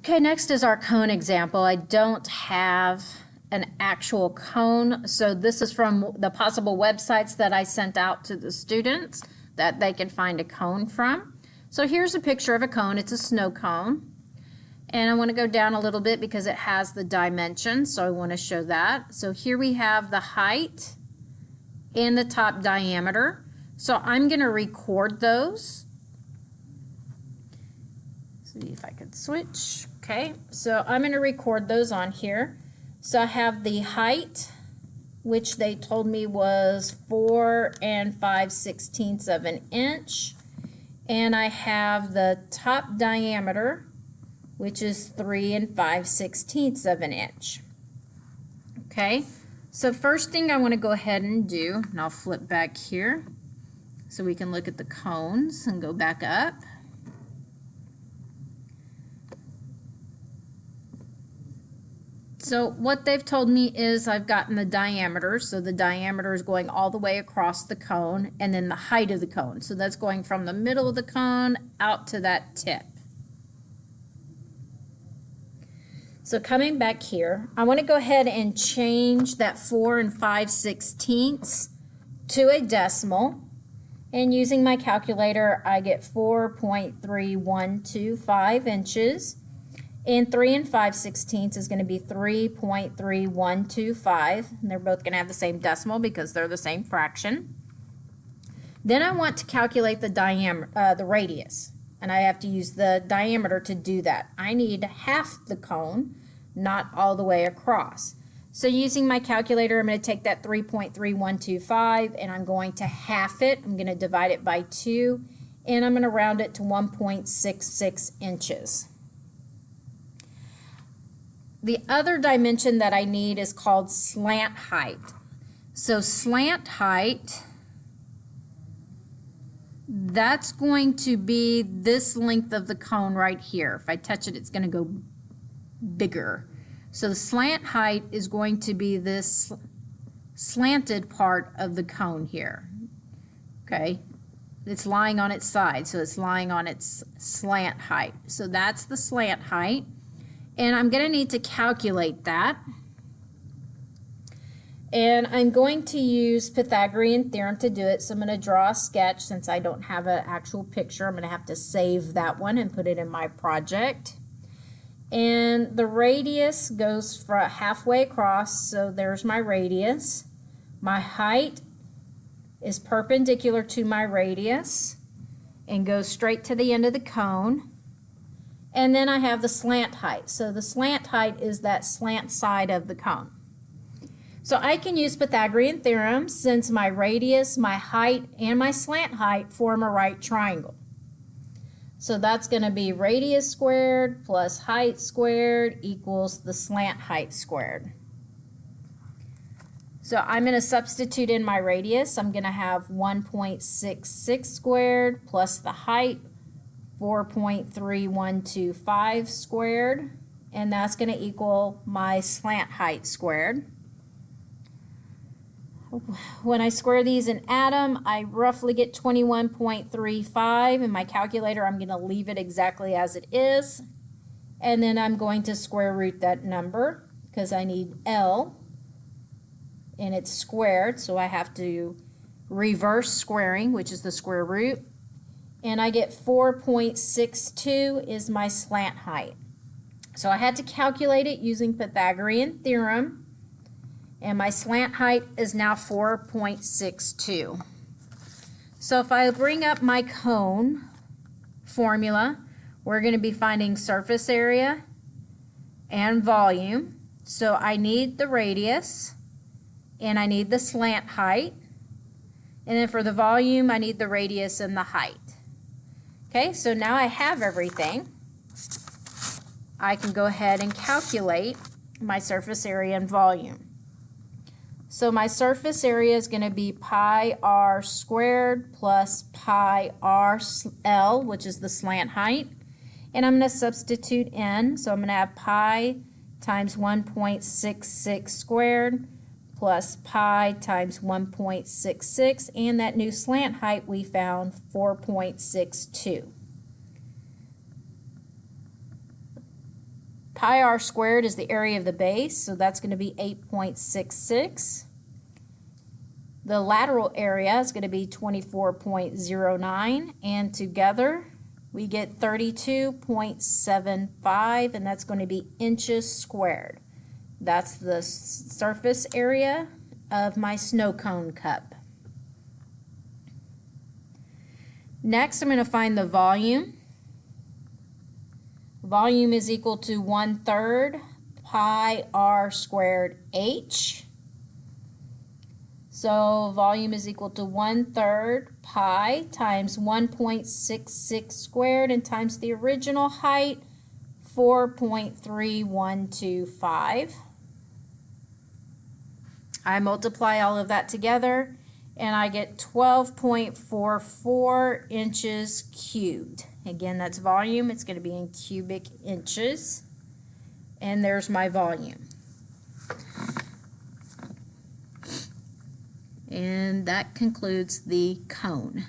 Okay, next is our cone example. I don't have an actual cone, so this is from the possible websites that I sent out to the students that they can find a cone from. So here's a picture of a cone. It's a snow cone. And I want to go down a little bit because it has the dimensions, so I want to show that. So here we have the height and the top diameter. So I'm going to record those. See if I could switch. Okay, so I'm going to record those on here. So I have the height, which they told me was 4 5/16 of an inch. And I have the top diameter, which is 3 5/16 of an inch. Okay, so first thing I want to go ahead and do, and I'll flip back here so we can look at the cones and go back up. So what they've told me is I've gotten the diameter, so the diameter is going all the way across the cone, and then the height of the cone. So that's going from the middle of the cone out to that tip. So coming back here, I want to go ahead and change that 4 5/16 to a decimal. And using my calculator, I get 4.3125 inches. And 3 5/16 is going to be 3.3125. And they're both going to have the same decimal because they're the same fraction. Then I want to calculate the diameter, the radius. And I have to use the diameter to do that. I need half the cone, not all the way across. So using my calculator, I'm going to take that 3.3125 and I'm going to half it. I'm going to divide it by 2 and I'm going to round it to 1.66 inches. The other dimension that I need is called slant height. So slant height, that's going to be this length of the cone right here. If I touch it, it's going to go bigger. So the slant height is going to be this slanted part of the cone here. Okay, it's lying on its side, so it's lying on its slant height. So that's the slant height. And I'm going to need to calculate that. And I'm going to use Pythagorean Theorem to do it. So I'm going to draw a sketch. Since I don't have an actual picture, I'm going to have to save that one and put it in my project. And the radius goes for halfway across, so there's my radius. My height is perpendicular to my radius and goes straight to the end of the cone. And then I have the slant height. So the slant height is that slant side of the cone. So I can use Pythagorean Theorem since my radius, my height, and my slant height form a right triangle. So that's going to be radius squared plus height squared equals the slant height squared. So I'm going to substitute in my radius. I'm going to have 1.66 squared plus the height, 4.3125 squared, and that's going to equal my slant height squared. When I square these and add them, I roughly get 21.35. In my calculator, I'm going to leave it exactly as it is. And then I'm going to square root that number because I need L. And it's squared, so I have to reverse squaring, which is the square root. And I get 4.62 is my slant height. So I had to calculate it using Pythagorean Theorem. And my slant height is now 4.62. So if I bring up my cone formula, we're going to be finding surface area and volume. So I need the radius and I need the slant height. And then for the volume, I need the radius and the height. Okay, so now I have everything. I can go ahead and calculate my surface area and volume. So my surface area is going to be pi r squared plus pi r L, which is the slant height. And I'm going to substitute in. So I'm going to have pi times 1.66 squared plus pi times 1.66. And that new slant height we found, 4.62. Pi r squared is the area of the base, so that's going to be 8.66. The lateral area is going to be 24.09, and together we get 32.75, and that's going to be inches squared. That's the surface area of my snow cone cup. Next, I'm going to find the volume. Volume is equal to 1/3 pi r squared h. So volume is equal to 1/3 pi times 1.66 squared and times the original height, 4.3125. I multiply all of that together and I get 12.44 inches cubed. Again, that's volume. It's going to be in cubic inches. And there's my volume. And that concludes the cone.